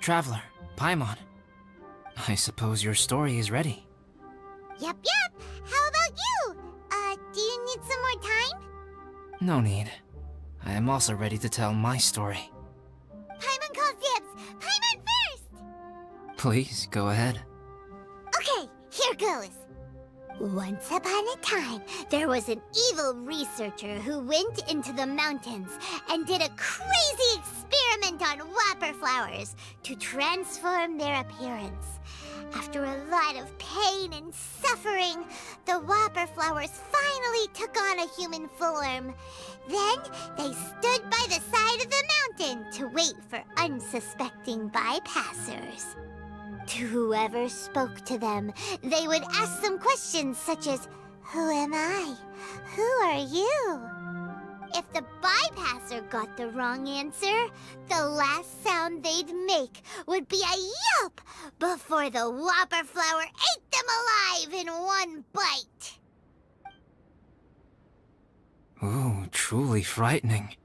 Traveler, Paimon. I suppose your story is ready. Yep. How about you? Do you need some more time? No need. I am also ready to tell my story. Paimon calls dibs! Paimon first! Please, go ahead. Okay, here goes. Once upon a time, there was an evil researcher who went into the mountains and did a crazy experiment on whopper flowers to transform their appearance. After a lot of pain and suffering, the whopper flowers finally took on a human form. Then they stood by the side of the mountain to wait for unsuspecting bypassers. To whoever spoke to them, they would ask them questions such as, "Who am I? Who are you?" If the bypasser got the wrong answer, the last sound they'd make would be a yelp before the whopper flower ate them alive in one bite. Ooh, truly frightening.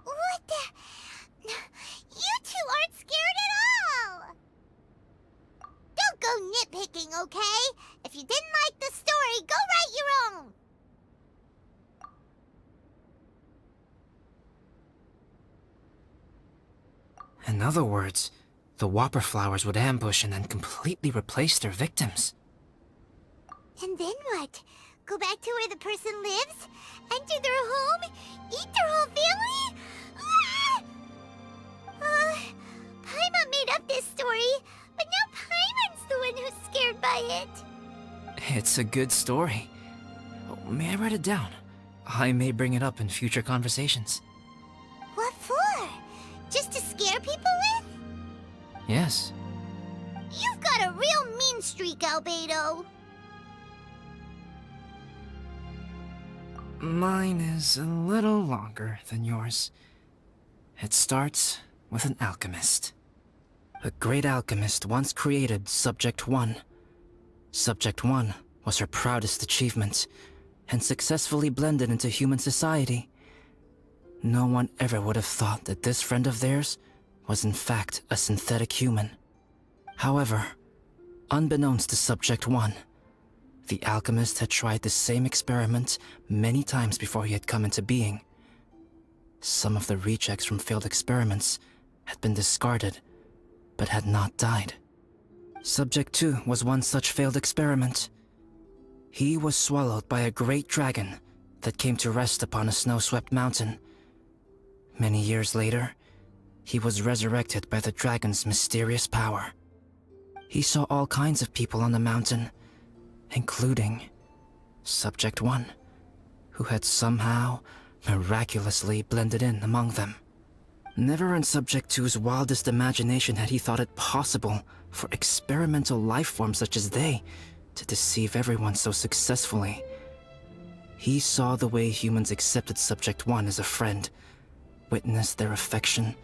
What the? You two aren't scared at all! Don't go nitpicking, okay? If you didn't like the story, go write your own! In other words, the whopper flowers would ambush and then completely replace their victims. And then what? Go back to where the person lives? Enter their home? Eat their whole family? Paimon made up this story, but now Paimon's the one who's scared by it. It's a good story. May I write it down? I may bring it up in future conversations. What for? Just to scare people with? Yes. You've got a real mean streak, Albedo. Mine is a little longer than yours. It starts with an alchemist. A great alchemist once created Subject 1. Subject 1 was her proudest achievement, and successfully blended into human society. No one ever would have thought that this friend of theirs was in fact a synthetic human. However, unbeknownst to Subject 1, the alchemist had tried the same experiment many times before he had come into being. Some of the rejects from failed experiments had been discarded, but had not died. Subject 2 was one such failed experiment. He was swallowed by a great dragon that came to rest upon a snow-swept mountain. Many years later, he was resurrected by the dragon's mysterious power. He saw all kinds of people on the mountain, including Subject 1, who had somehow miraculously blended in among them. Never in Subject 2's wildest imagination had he thought it possible for experimental life forms such as they to deceive everyone so successfully. He saw the way humans accepted Subject 1 as a friend, witnessed their affection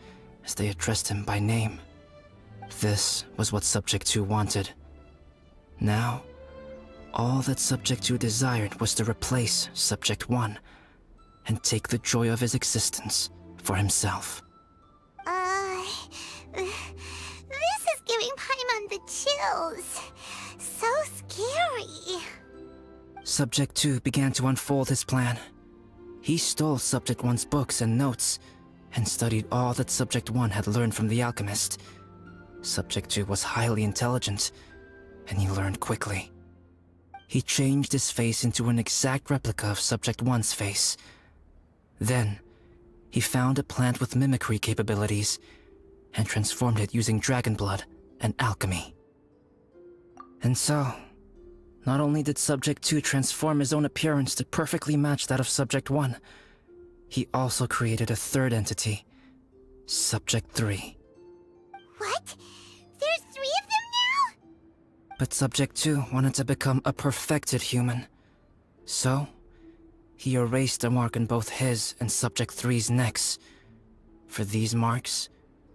as they addressed him by name. This was what Subject 2 wanted. Now, all that Subject 2 desired was to replace Subject 1 and take the joy of his existence for himself. This is giving Paimon the chills. So scary. Subject 2 began to unfold his plan. He stole Subject 1's books and notes, and studied all that Subject 1 had learned from the alchemist. Subject 2 was highly intelligent, and he learned quickly. He changed his face into an exact replica of Subject 1's face. Then, he found a plant with mimicry capabilities, and transformed it using dragon blood and alchemy. And so, not only did Subject 2 transform his own appearance to perfectly match that of Subject 1, he also created a third entity, Subject 3. What? There's 3 of them now? But Subject 2 wanted to become a perfected human. So, he erased a mark on both his and Subject 3's necks. For these marks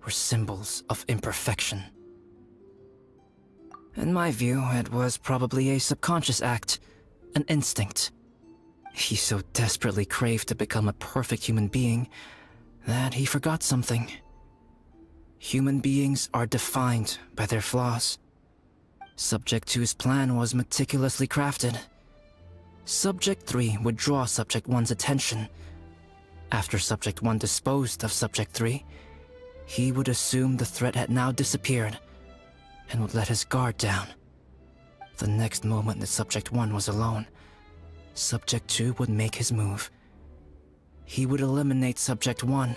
were symbols of imperfection. In my view, it was probably a subconscious act, an instinct. He so desperately craved to become a perfect human being that he forgot something. Human beings are defined by their flaws. Subject 2's plan was meticulously crafted. Subject 3 would draw Subject 1's attention. After Subject 1 disposed of Subject 3, he would assume the threat had now disappeared and would let his guard down. The next moment that Subject 1 was alone, Subject 2 would make his move. He would eliminate Subject 1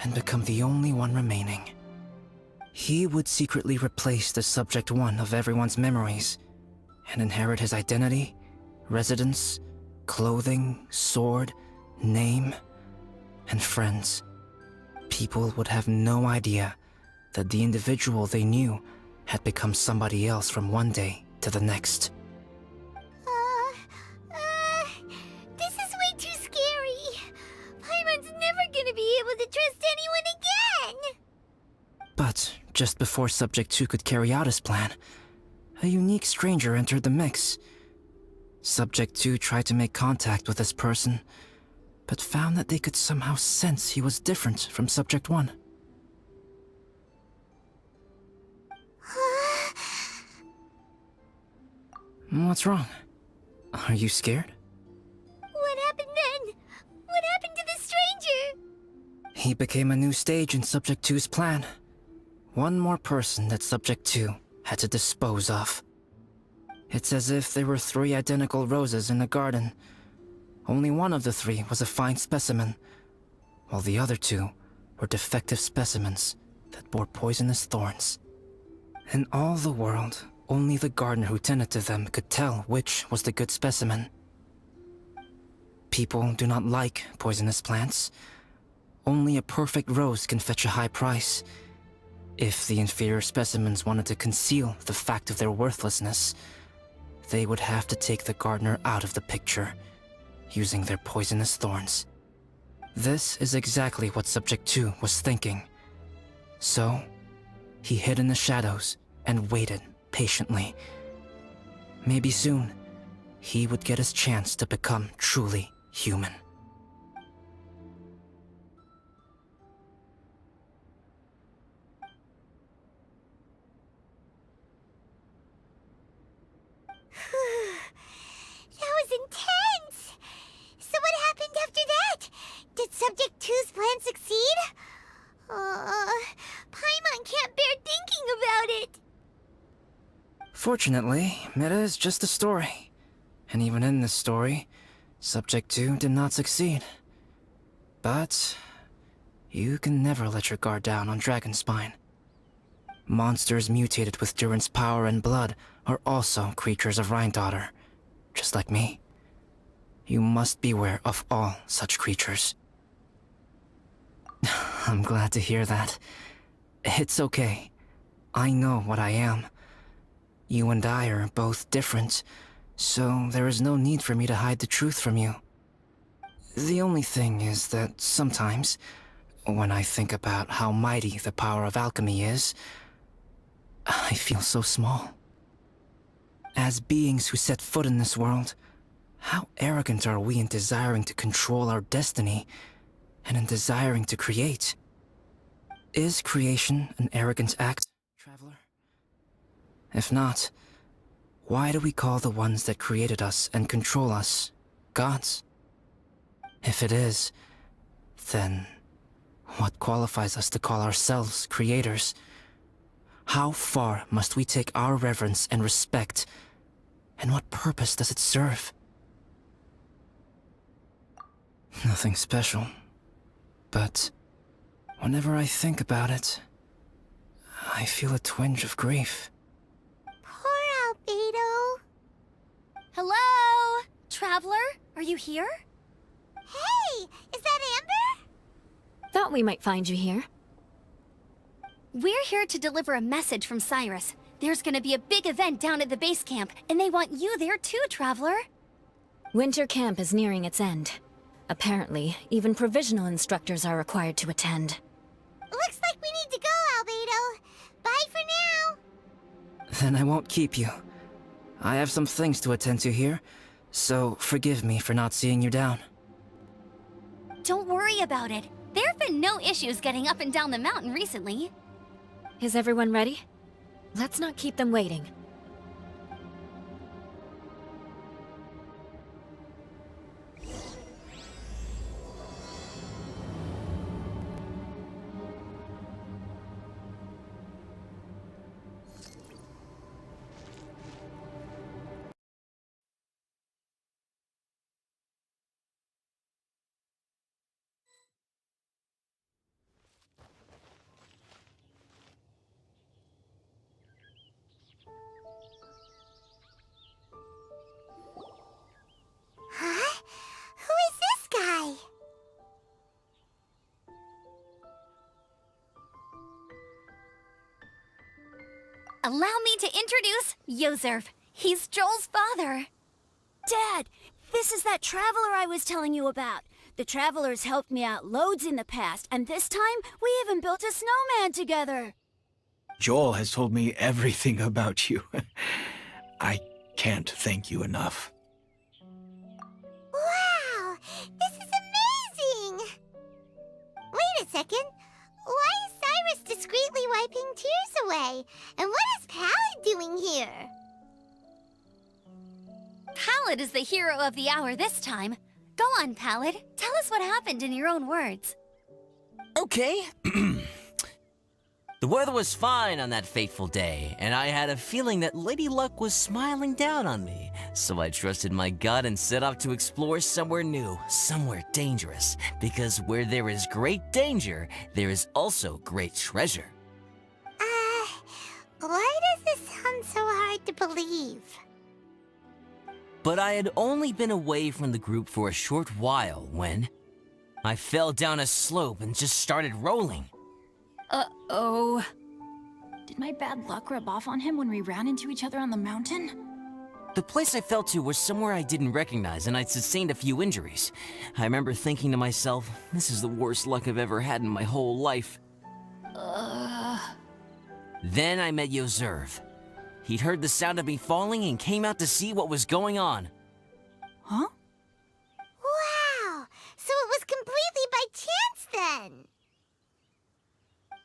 and become the only one remaining. He would secretly replace the Subject 1 of everyone's memories and inherit his identity, residence, clothing, sword, name, and friends. People would have no idea that the individual they knew had become somebody else from one day to the next. This is way too scary. Paimon's never gonna be able to trust anyone again. But just before Subject 2 could carry out his plan, a unique stranger entered the mix. Subject 2 tried to make contact with this person, but found that they could somehow sense he was different from Subject 1. What's wrong? Are you scared? What happened then? What happened to the stranger? He became a new stage in Subject 2's plan. One more person that Subject 2 had to dispose of. It's as if there were 3 identical roses in a garden. Only one of the 3 was a fine specimen, while the other 2 were defective specimens that bore poisonous thorns. In all the world, only the gardener who tended to them could tell which was the good specimen. People do not like poisonous plants. Only a perfect rose can fetch a high price. If the inferior specimens wanted to conceal the fact of their worthlessness, they would have to take the gardener out of the picture, using their poisonous thorns. This is exactly what Subject 2 was thinking. So, he hid in the shadows and waited patiently. Maybe soon, he would get his chance to become truly human. That was intense! So what happened after that? Did Subject 2's plan succeed? Paimon can't bear thinking about it! Fortunately, it is just a story. And even in this story, Subject 2 did not succeed. But you can never let your guard down on Dragonspine. Monsters mutated with Durin's power and blood are also creatures of Rhine-Daughter, just like me. You must beware of all such creatures. I'm glad to hear that. It's okay. I know what I am. You and I are both different, so there is no need for me to hide the truth from you. The only thing is that sometimes, when I think about how mighty the power of alchemy is, I feel so small. As beings who set foot in this world, how arrogant are we in desiring to control our destiny and in desiring to create? Is creation an arrogant act, traveler? If not, why do we call the ones that created us and control us gods? If it is, then what qualifies us to call ourselves creators? How far must we take our reverence and respect, and what purpose does it serve? Nothing special, but whenever I think about it, I feel a twinge of grief. Poor Albedo. Hello? Traveler, are you here? Hey, is that Amber? Thought we might find you here. We're here to deliver a message from Cyrus. There's gonna be a big event down at the base camp, and they want you there too, Traveler. Winter camp is nearing its end. Apparently, even provisional instructors are required to attend. Looks like we need to go, Albedo. Bye for now. Then I won't keep you. I have some things to attend to here, so forgive me for not seeing you down. Don't worry about it. There have been no issues getting up and down the mountain recently. Is everyone ready? Let's not keep them waiting. Huh? Who is this guy? Allow me to introduce Yozerv. He's Joel's father. Dad, this is that traveler I was telling you about. The traveler's helped me out loads in the past, and this time we even built a snowman together. Joel has told me everything about you. I can't thank you enough. Wow, this is amazing! Wait a second. Why is Cyrus discreetly wiping tears away? And what is Pallid doing here? Pallid is the hero of the hour this time. Go on, Pallid. Tell us what happened in your own words. Okay. The weather was fine on that fateful day, and I had a feeling that Lady Luck was smiling down on me. So I trusted my gut and set off to explore somewhere new, somewhere dangerous. Because where there is great danger, there is also great treasure. Why does this sound so hard to believe? But I had only been away from the group for a short while when I fell down a slope and just started rolling. Uh-oh. Did my bad luck rub off on him when we ran into each other on the mountain? The place I fell to was somewhere I didn't recognize, and I'd sustained a few injuries. I remember thinking to myself, this is the worst luck I've ever had in my whole life. Then I met Yozerv. He'd heard the sound of me falling and came out to see what was going on. Huh? Wow, so it was completely by chance then.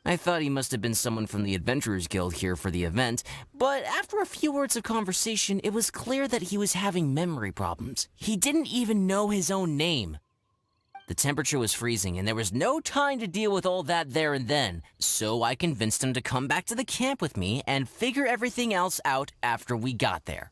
I thought he must have been someone from the Adventurers Guild here for the event, but after a few words of conversation, it was clear that he was having memory problems. He didn't even know his own name. The temperature was freezing, and there was no time to deal with all that there and then, so I convinced him to come back to the camp with me and figure everything else out after we got there.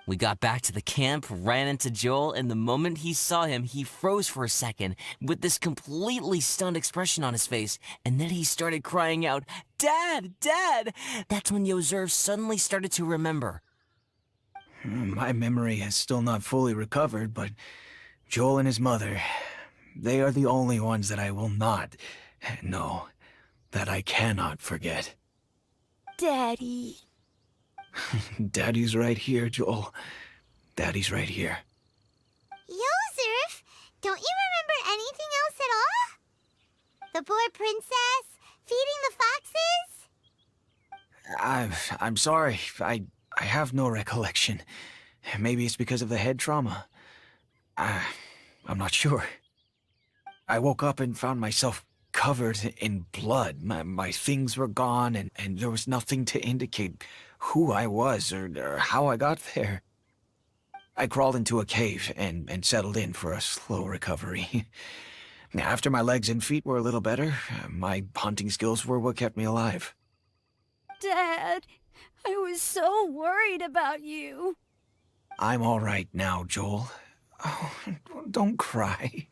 We got back to the camp, ran into Joel, and the moment he saw him, he froze for a second with this completely stunned expression on his face, and then he started crying out, "Dad! Dad!" That's when Yozerv suddenly started to remember. My memory has still not fully recovered, but Joel and his mother, they are the only ones that I will not, no, that I cannot forget. Daddy. Daddy's right here, Joel. Daddy's right here. Yozerf, don't you remember anything else at all? The poor princess, feeding the foxes? I'm sorry. I have no recollection. Maybe it's because of the head trauma. I'm not sure. I woke up and found myself covered in blood. My things were gone, and there was nothing to indicate who I was or how I got there. I crawled into a cave and settled in for a slow recovery. After my legs and feet were a little better, my hunting skills were what kept me alive. Dad, I was so worried about you. I'm all right now, Joel. Oh, don't cry.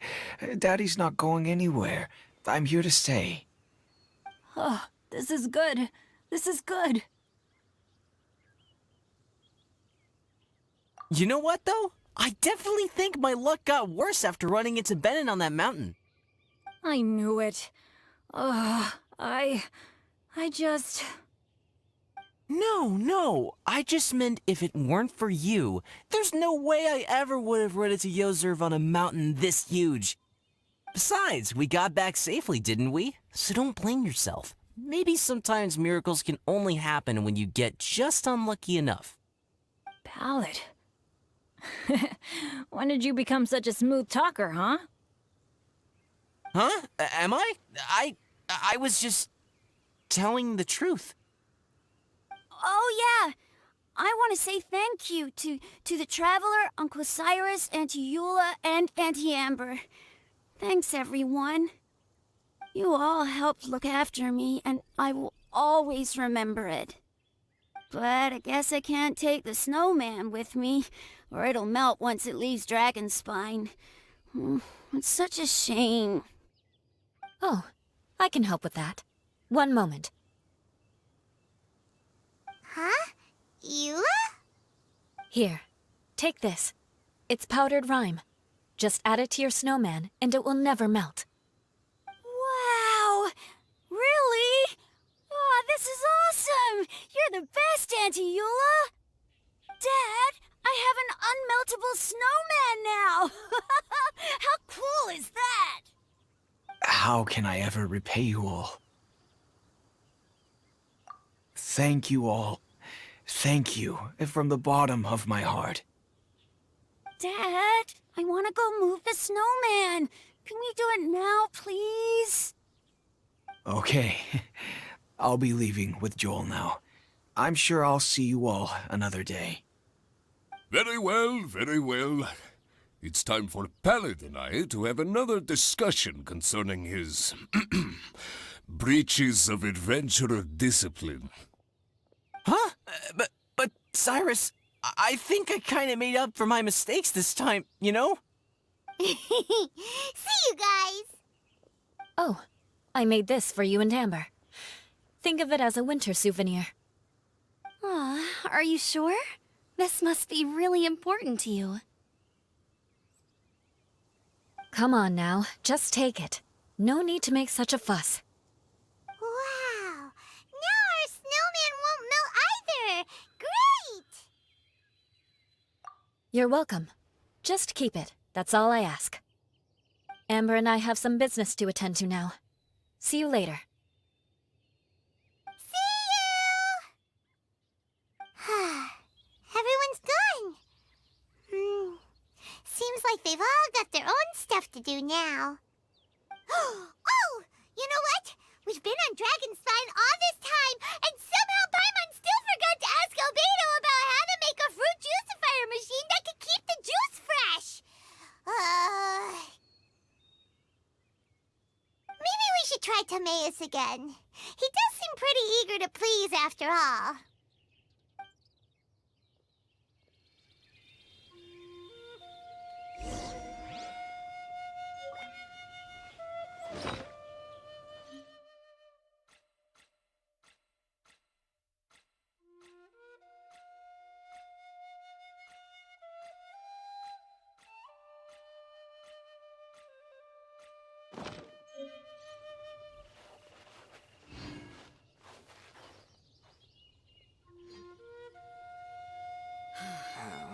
Daddy's not going anywhere. I'm here to stay. Oh, this is good. This is good. You know what, though? I definitely think my luck got worse after running into Benin on that mountain. I knew it. I just... No. I just meant if it weren't for you, there's no way I ever would have run into Yozerv on a mountain this huge. Besides, we got back safely, didn't we? So don't blame yourself. Maybe sometimes miracles can only happen when you get just unlucky enough. Pallid. When did you become such a smooth talker, huh? Huh? Am I? I was just telling the truth. Oh, yeah. I want to say thank you to the Traveler, Uncle Cyrus, Auntie Eula, and Auntie Amber. Thanks, everyone. You all helped look after me, and I will always remember it. But I guess I can't take the snowman with me, or it'll melt once it leaves Dragonspine. It's such a shame. Oh, I can help with that. One moment. Huh? Eula? Here, take this. It's powdered rime. Just add it to your snowman, and it will never melt. Wow! Really? Oh, this is awesome! You're the best, Auntie Eula! Dad, I have an unmeltable snowman now! How cool is that? How can I ever repay you all? Thank you all. Thank you from the bottom of my heart. Dad, I want to go move the snowman. Can we do it now, please? Okay, I'll be leaving with Joel now. I'm sure I'll see you all another day. Very well, very well. It's time for Pallet and I to have another discussion concerning his breaches of adventurer discipline. Huh? But Cyrus, I think I kind of made up for my mistakes this time, you know? See you guys! Oh, I made this for you and Amber. Think of it as a winter souvenir. Aw, are you sure? This must be really important to you. Come on now, just take it. No need to make such a fuss. Wow! Now our snowman won't melt either! Great! You're welcome. Just keep it. That's all I ask. Amber and I have some business to attend to now. See you later. See you! Everyone's gone. Seems like they've all got their own stuff to do now. Oh! You know what? We've been on Dragonspine all this time, and somehow Paimon still forgot to ask Albedo about how to make a fruit juicifier machine that could keep the juice fresh. Maybe we should try Timaeus again. He does seem pretty eager to please after all.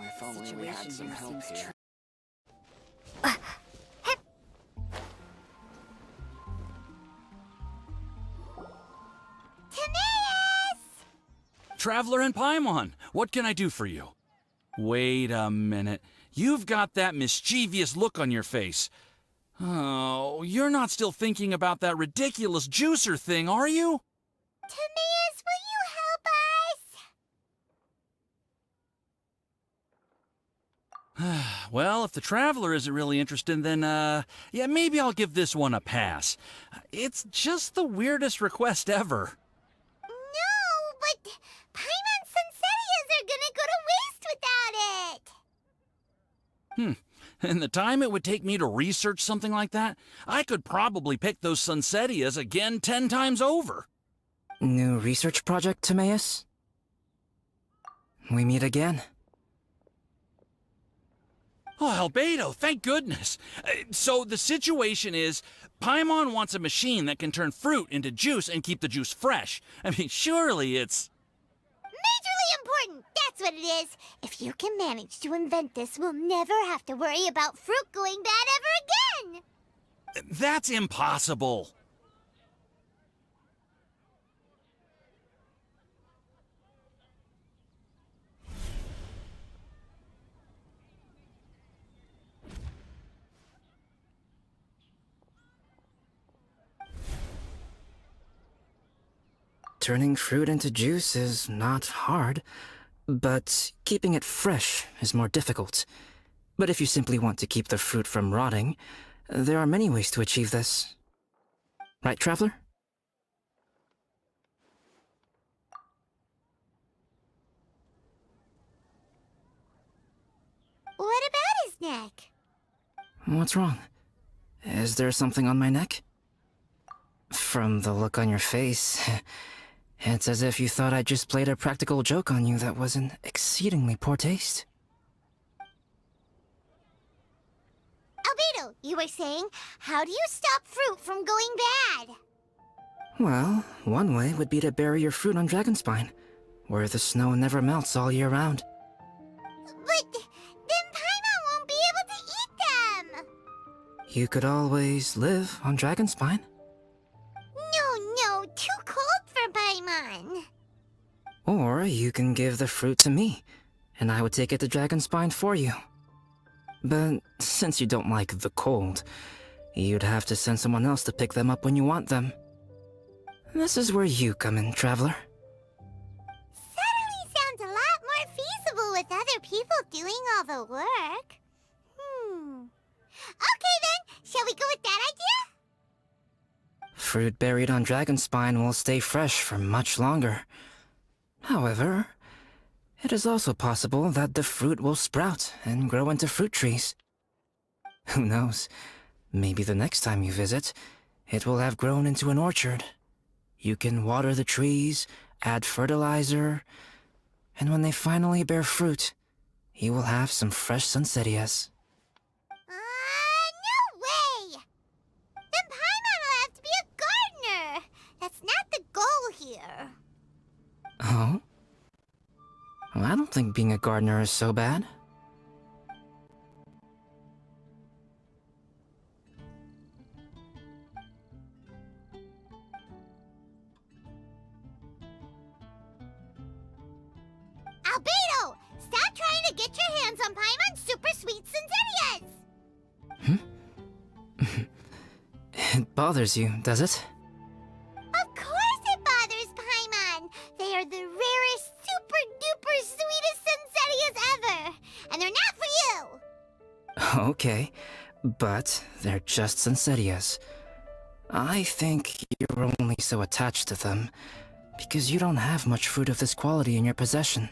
If only we had some help here. Timaeus! Traveler and Paimon, what can I do for you? Wait a minute. You've got that mischievous look on your face. Oh, you're not still thinking about that ridiculous juicer thing, are you? Timaeus, will you help us? Well, if the Traveler isn't really interested, then, yeah, maybe I'll give this one a pass. It's just the weirdest request ever. No, but Paimon's Sunsettias are gonna go to waste without it. And the time it would take me to research something like that, I could probably pick those Sunsettias again 10 times over. New research project, Timaeus? We meet again. Oh, Albedo, thank goodness. So the situation is, Paimon wants a machine that can turn fruit into juice and keep the juice fresh. I mean, surely it's... Majorly important, that's what it is. If you can manage to invent this, we'll never have to worry about fruit going bad ever again. That's impossible. Turning fruit into juice is not hard, but keeping it fresh is more difficult. But if you simply want to keep the fruit from rotting, there are many ways to achieve this. Right, Traveler? What about his neck? What's wrong? Is there something on my neck? From the look on your face, it's as if you thought I just played a practical joke on you that was in exceedingly poor taste. Albedo, you were saying, how do you stop fruit from going bad? Well, one way would be to bury your fruit on Dragonspine, where the snow never melts all year round. But then Paimon won't be able to eat them! You could always live on Dragonspine. No, too cold for Paimon. Or you can give the fruit to me, and I would take it to Dragonspine for you. But since you don't like the cold, you'd have to send someone else to pick them up when you want them. This is where you come in, Traveler. Suddenly sounds a lot more feasible with other people doing all the work. Okay then, shall we go with that idea? Fruit buried on Dragonspine will stay fresh for much longer. However, it is also possible that the fruit will sprout and grow into fruit trees. Who knows? Maybe the next time you visit, it will have grown into an orchard. You can water the trees, add fertilizer, and when they finally bear fruit, you will have some fresh Sunsettias. No way! Then Paimon will have to be a gardener. That's not the goal here. Oh? Well, I don't think being a gardener is so bad. Albedo! Stop trying to get your hands on Paimon's super sweet Sunsettias! It bothers you, does it? Of course it bothers Paimon! They are the rarest, super-duper sweetest Sunsettias ever! And they're not for you! Okay, but they're just Sunsettias. I think you're only so attached to them because you don't have much fruit of this quality in your possession.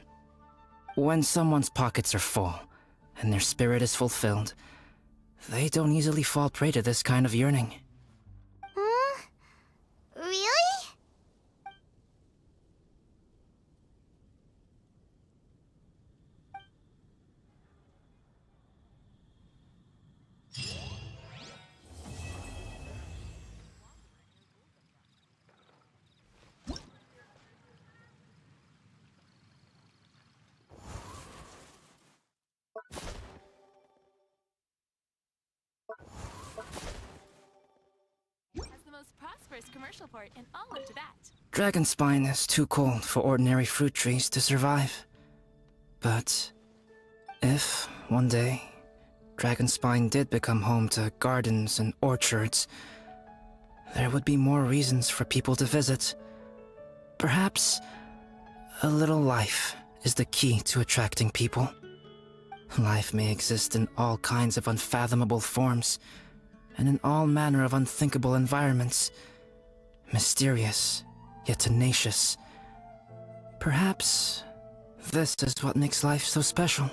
When someone's pockets are full and their spirit is fulfilled, they don't easily fall prey to this kind of yearning. Huh? Really? As the most prosperous commercial port in all of Tibet. Dragonspine is too cold for ordinary fruit trees to survive. But if, one day, Dragonspine did become home to gardens and orchards, there would be more reasons for people to visit. Perhaps a little life is the key to attracting people. Life may exist in all kinds of unfathomable forms, and in all manner of unthinkable environments. Mysterious, yet tenacious. Perhaps this is what makes life so special.